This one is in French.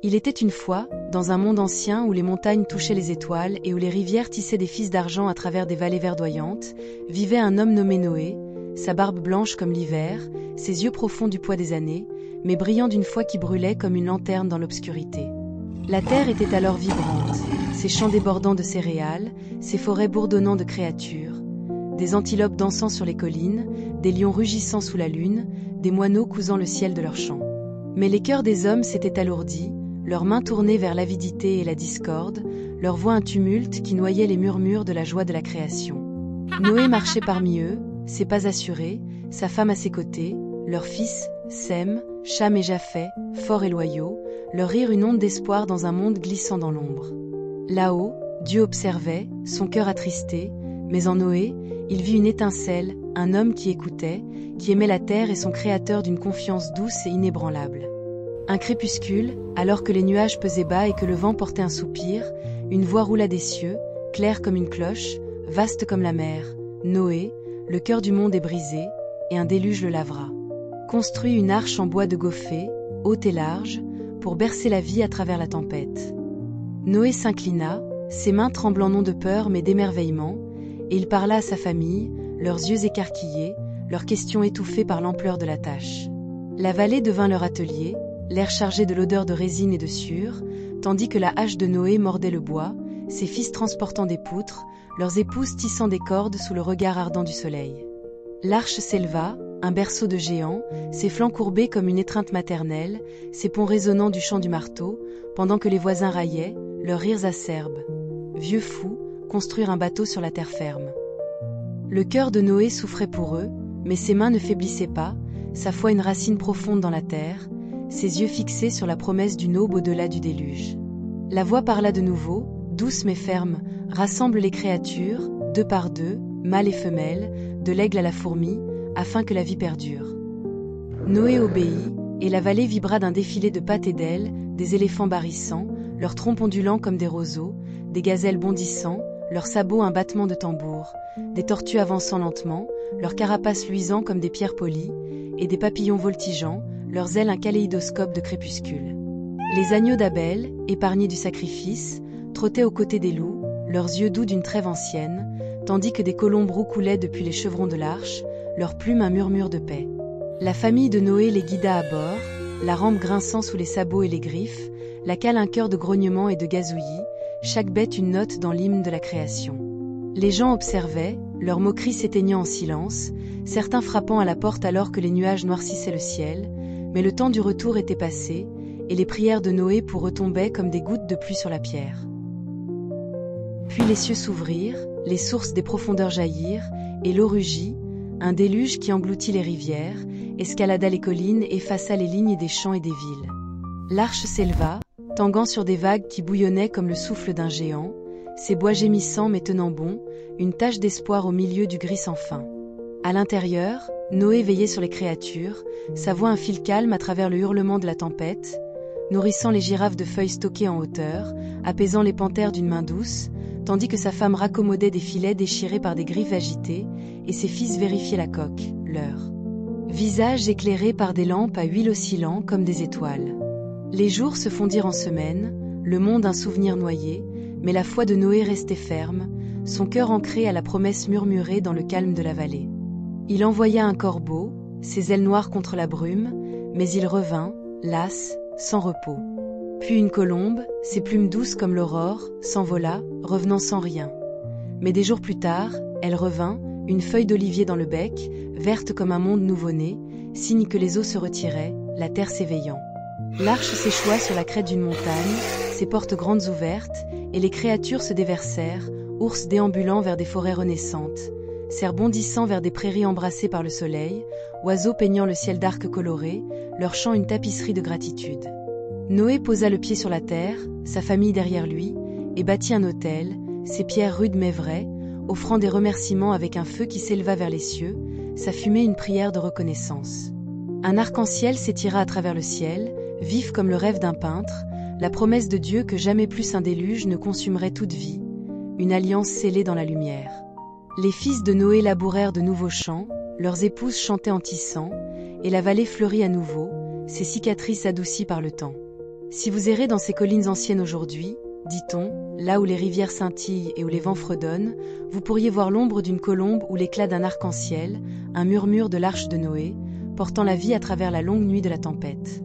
Il était une fois, dans un monde ancien où les montagnes touchaient les étoiles et où les rivières tissaient des fils d'argent à travers des vallées verdoyantes, vivait un homme nommé Noé, sa barbe blanche comme l'hiver, ses yeux profonds du poids des années, mais brillants d'une foi qui brûlait comme une lanterne dans l'obscurité. La terre était alors vibrante, ses champs débordant de céréales, ses forêts bourdonnant de créatures, des antilopes dansant sur les collines, des lions rugissant sous la lune, des moineaux cousant le ciel de leurs chants. Mais les cœurs des hommes s'étaient alourdis, leurs mains tournées vers l'avidité et la discorde, leur voix un tumulte qui noyait les murmures de la joie de la création. Noé marchait parmi eux, ses pas assurés, sa femme à ses côtés, leurs fils, Sem, Cham et Japheth, forts et loyaux, leur rire une onde d'espoir dans un monde glissant dans l'ombre. Là-haut, Dieu observait, son cœur attristé, mais en Noé, il vit une étincelle, un homme qui écoutait, qui aimait la terre et son Créateur d'une confiance douce et inébranlable. Un crépuscule, alors que les nuages pesaient bas et que le vent portait un soupir, une voix roula des cieux, claire comme une cloche, vaste comme la mer. Noé, le cœur du monde est brisé, et un déluge le lavera. Construis une arche en bois de gophée, haute et large, pour bercer la vie à travers la tempête. Noé s'inclina, ses mains tremblant non de peur mais d'émerveillement, et il parla à sa famille, leurs yeux écarquillés, leurs questions étouffées par l'ampleur de la tâche. La vallée devint leur atelier, l'air chargé de l'odeur de résine et de sueur, tandis que la hache de Noé mordait le bois, ses fils transportant des poutres, leurs épouses tissant des cordes sous le regard ardent du soleil. L'arche s'éleva, un berceau de géant, ses flancs courbés comme une étreinte maternelle, ses ponts résonnant du chant du marteau, pendant que les voisins raillaient, leurs rires acerbes. Vieux fous, construire un bateau sur la terre ferme. Le cœur de Noé souffrait pour eux, mais ses mains ne faiblissaient pas, sa foi une racine profonde dans la terre, ses yeux fixés sur la promesse d'une aube au-delà du déluge. La voix parla de nouveau, douce mais ferme, rassemble les créatures, deux par deux, mâles et femelles, de l'aigle à la fourmi, afin que la vie perdure. Noé obéit, et la vallée vibra d'un défilé de pattes et d'ailes, des éléphants barrissant, leurs troncs ondulants comme des roseaux, des gazelles bondissant, leurs sabots un battement de tambour, des tortues avançant lentement, leurs carapaces luisant comme des pierres polies, et des papillons voltigeant, leurs ailes un kaléidoscope de crépuscule. Les agneaux d'Abel, épargnés du sacrifice, trottaient aux côtés des loups, leurs yeux doux d'une trêve ancienne, tandis que des colombes roucoulaient depuis les chevrons de l'arche, leurs plumes un murmure de paix. La famille de Noé les guida à bord, la rampe grinçant sous les sabots et les griffes, la cale un chœur de grognements et de gazouillis, chaque bête une note dans l'hymne de la création. Les gens observaient, leurs moqueries s'éteignant en silence, certains frappant à la porte alors que les nuages noircissaient le ciel, mais le temps du retour était passé, et les prières de Noé pour retombaient comme des gouttes de pluie sur la pierre. Puis les cieux s'ouvrirent, les sources des profondeurs jaillirent, et l'eau rugit, un déluge qui engloutit les rivières, escalada les collines et effaça les lignes des champs et des villes. L'arche s'éleva, tanguant sur des vagues qui bouillonnaient comme le souffle d'un géant, ses bois gémissants mais tenant bon, une tache d'espoir au milieu du gris sans fin. À l'intérieur, Noé veillait sur les créatures, sa voix un fil calme à travers le hurlement de la tempête, nourrissant les girafes de feuilles stockées en hauteur, apaisant les panthères d'une main douce, tandis que sa femme raccommodait des filets déchirés par des griffes agitées, et ses fils vérifiaient la coque, leur visage éclairé par des lampes à huile oscillant comme des étoiles. Les jours se fondirent en semaines, le monde un souvenir noyé, mais la foi de Noé restait ferme, son cœur ancré à la promesse murmurée dans le calme de la vallée. Il envoya un corbeau, ses ailes noires contre la brume, mais il revint, las, sans repos. Puis une colombe, ses plumes douces comme l'aurore, s'envola, revenant sans rien. Mais des jours plus tard, elle revint, une feuille d'olivier dans le bec, verte comme un monde nouveau-né, signe que les eaux se retiraient, la terre s'éveillant. L'arche s'échoua sur la crête d'une montagne, ses portes grandes ouvertes, et les créatures se déversèrent, ours déambulant vers des forêts renaissantes, cerfs bondissant vers des prairies embrassées par le soleil, oiseaux peignant le ciel d'arcs colorés, leur chant une tapisserie de gratitude. Noé posa le pied sur la terre, sa famille derrière lui, et bâtit un autel, ses pierres rudes mais vraies, offrant des remerciements avec un feu qui s'éleva vers les cieux, sa fumée une prière de reconnaissance. Un arc-en-ciel s'étira à travers le ciel, vif comme le rêve d'un peintre, la promesse de Dieu que jamais plus un déluge ne consumerait toute vie, une alliance scellée dans la lumière. Les fils de Noé labourèrent de nouveaux champs, leurs épouses chantaient en tissant, et la vallée fleurit à nouveau, ses cicatrices adoucies par le temps. Si vous errez dans ces collines anciennes aujourd'hui, dit-on, là où les rivières scintillent et où les vents fredonnent, vous pourriez voir l'ombre d'une colombe ou l'éclat d'un arc-en-ciel, un murmure de l'arche de Noé, portant la vie à travers la longue nuit de la tempête.